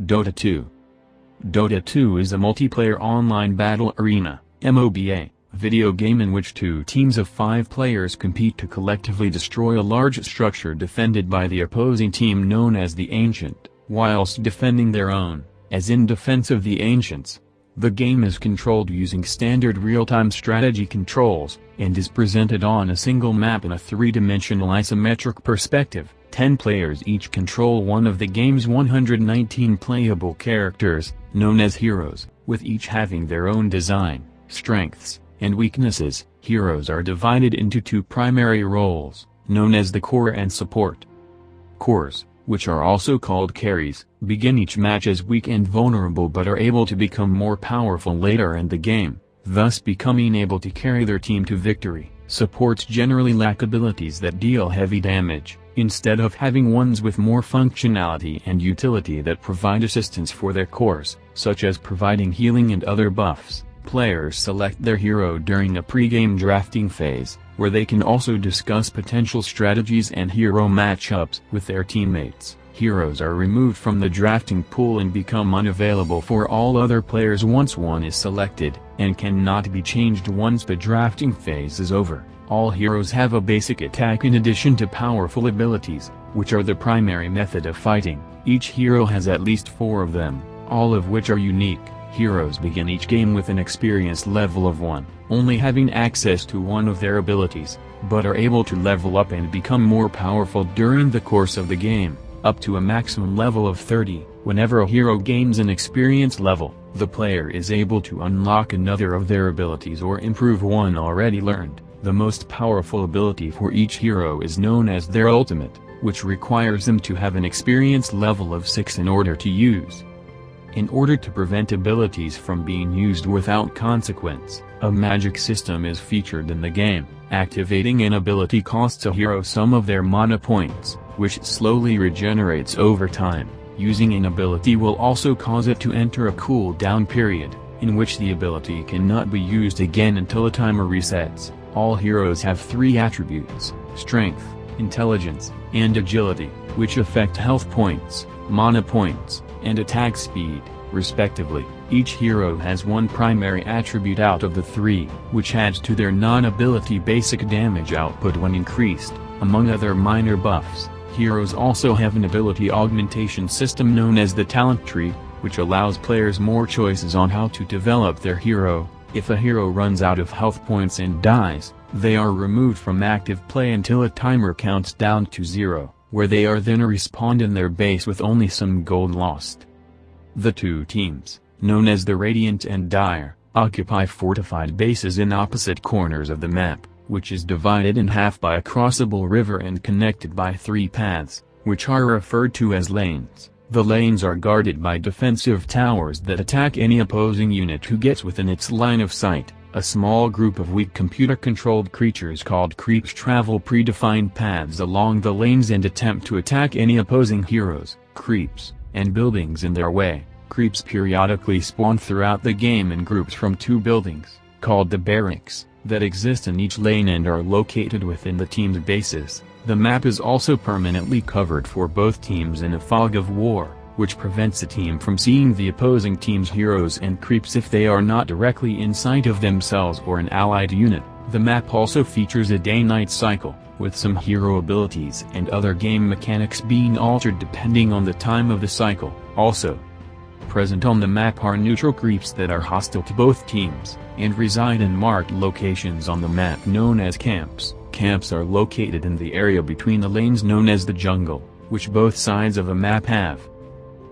Dota 2. Dota 2 is a multiplayer online battle arena (MOBA) video game in which two teams of 5 players compete to collectively destroy a large structure defended by the opposing team known as the Ancient, whilst defending their own, as in Defense of the Ancients. The game is controlled using standard real-time strategy controls, and is presented on a single map in a 3-dimensional isometric perspective. 10 players each control one of the game's 119 playable characters, known as heroes, with each having their own design, strengths, and weaknesses. Heroes are divided into 2 primary roles, known as the core and support. Cores, which are also called carries, begin each match as weak and vulnerable but are able to become more powerful later in the game, thus becoming able to carry their team to victory. Supports generally lack abilities that deal heavy damage, instead of having ones with more functionality and utility that provide assistance for their cores, such as providing healing and other buffs. Players select their hero during a pre-game drafting phase, where they can also discuss potential strategies and hero matchups with their teammates. Heroes are removed from the drafting pool and become unavailable for all other players once one is selected, and cannot be changed once the drafting phase is over. All heroes have a basic attack in addition to powerful abilities, which are the primary method of fighting. Each hero has at least 4 of them, all of which are unique. Heroes begin each game with an experience level of 1, only having access to one of their abilities, but are able to level up and become more powerful during the course of the game, up to a maximum level of 30. Whenever a hero gains an experience level, the player is able to unlock another of their abilities or improve one already learned. The most powerful ability for each hero is known as their ultimate, which requires them to have an experience level of 6 in order to use. In order to prevent abilities from being used without consequence, a magic system is featured in the game. Activating an ability costs a hero some of their mana points, which slowly regenerates over time. Using an ability will also cause it to enter a cooldown period, in which the ability cannot be used again until a timer resets. All heroes have 3 attributes: strength, intelligence, and agility, which affect health points, mana points, and attack speed, respectively. Each hero has 1 primary attribute out of the 3, which adds to their non-ability basic damage output when increased, among other minor buffs. Heroes also have an ability augmentation system known as the talent tree, which allows players more choices on how to develop their hero. If a hero runs out of health points and dies, they are removed from active play until a timer counts down to 0, where they are then respawned in their base with only some gold lost. The 2 teams, known as the Radiant and Dire, occupy fortified bases in opposite corners of the map, which is divided in half by a crossable river and connected by 3 paths, which are referred to as lanes. The lanes are guarded by defensive towers that attack any opposing unit who gets within its line of sight. A small group of weak computer-controlled creatures called creeps travel predefined paths along the lanes and attempt to attack any opposing heroes, creeps, and buildings in their way. Creeps periodically spawn throughout the game in groups from 2 buildings, called the barracks, that exist in each lane and are located within the team's bases. The map is also permanently covered for both teams in a fog of war, which prevents a team from seeing the opposing team's heroes and creeps if they are not directly in sight of themselves or an allied unit. The map also features a day-night cycle, with some hero abilities and other game mechanics being altered depending on the time of the cycle. Also present on the map are neutral creeps that are hostile to both teams, and reside in marked locations on the map known as camps. Camps are located in the area between the lanes known as the jungle, which both sides of a map have.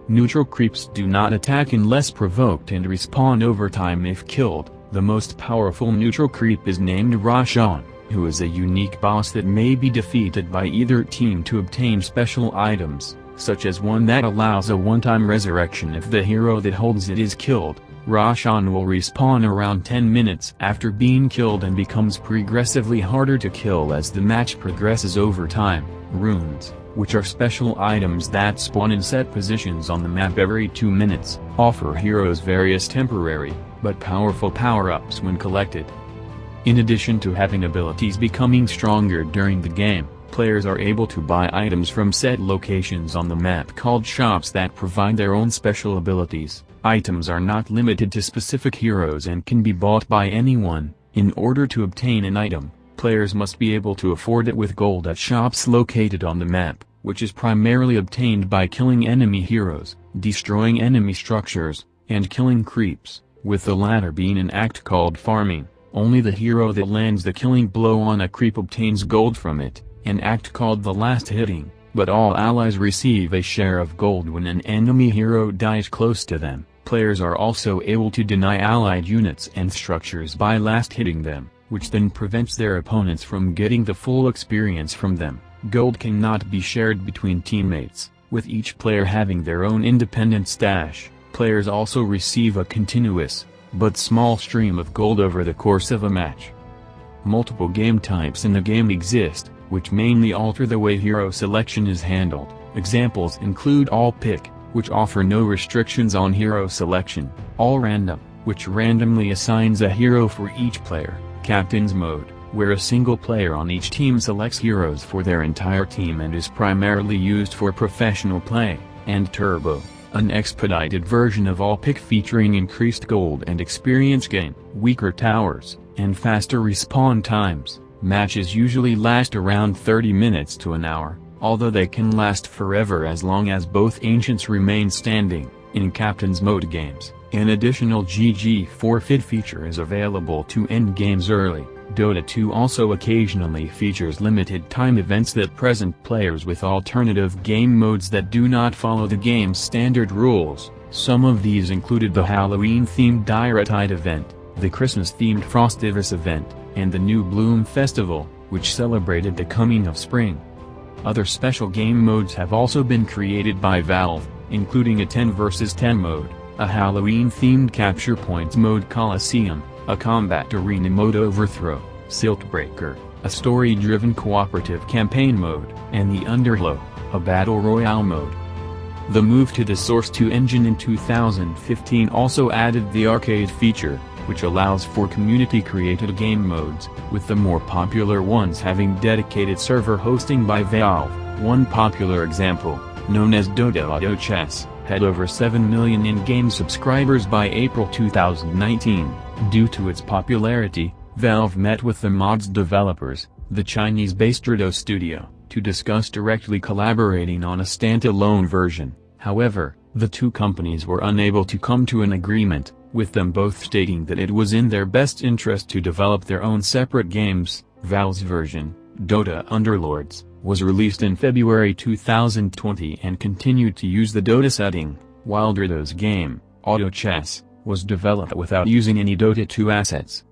Neutral creeps do not attack unless provoked and respawn over time if killed. The most powerful neutral creep is named Roshan, who is a unique boss that may be defeated by either team to obtain special items, such as one that allows a one-time resurrection if the hero that holds it is killed. Roshan will respawn around 10 minutes after being killed and becomes progressively harder to kill as the match progresses over time. Runes, which are special items that spawn in set positions on the map every 2 minutes, offer heroes various temporary, but powerful power-ups when collected. In addition to having abilities becoming stronger during the game, Players are able to buy items from set locations on the map called shops that provide their own special abilities. Items are not limited to specific heroes and can be bought by anyone. In order to obtain an item, players must be able to afford it with gold at shops located on the map, which is primarily obtained by killing enemy heroes, destroying enemy structures, and killing creeps, with the latter being an act called farming. Only the hero that lands the killing blow on a creep obtains gold from it, an act called the last hitting, but all allies receive a share of gold when an enemy hero dies close to them. Players are also able to deny allied units and structures by last hitting them, which then prevents their opponents from getting the full experience from them. Gold cannot be shared between teammates, with each player having their own independent stash. Players also receive a continuous, but small stream of gold over the course of a match. Multiple game types in the game exist, which mainly alter the way hero selection is handled. Examples include all pick, which offer no restrictions on hero selection, all random, which randomly assigns a hero for each player, captain's mode, where a single player on each team selects heroes for their entire team and is primarily used for professional play, and turbo, an expedited version of all pick featuring increased gold and experience gain, weaker towers, and faster respawn times. Matches usually last around 30 minutes to an hour, although they can last forever as long as both ancients remain standing. In Captain's Mode games, an additional GG forfeit feature is available to end games early. Dota 2 also occasionally features limited time events that present players with alternative game modes that do not follow the game's standard rules. Some of these included the Halloween-themed Diretide event, the Christmas-themed Frostivus event, and the New Bloom Festival, which celebrated the coming of spring. Other special game modes have also been created by Valve, including a 10 vs 10 mode, a Halloween-themed Capture Points mode Coliseum, a combat arena mode Overthrow, Siltbreaker, a story-driven cooperative campaign mode, and the Underglow, a battle royale mode. The move to the Source 2 engine in 2015 also added the arcade feature, which allows for community-created game modes, with the more popular ones having dedicated server hosting by Valve. One popular example, known as Dota Auto Chess, had over 7 million in-game subscribers by April 2019. Due to its popularity, Valve met with the mod's developers, the Chinese-based Dota Studio, to discuss directly collaborating on a standalone version. However, the two companies were unable to come to an agreement, with them both stating that it was in their best interest to develop their own separate games. Valve's version, Dota Underlords, was released in February 2020 and continued to use the Dota setting, while Dota's game, Auto Chess, was developed without using any Dota 2 assets.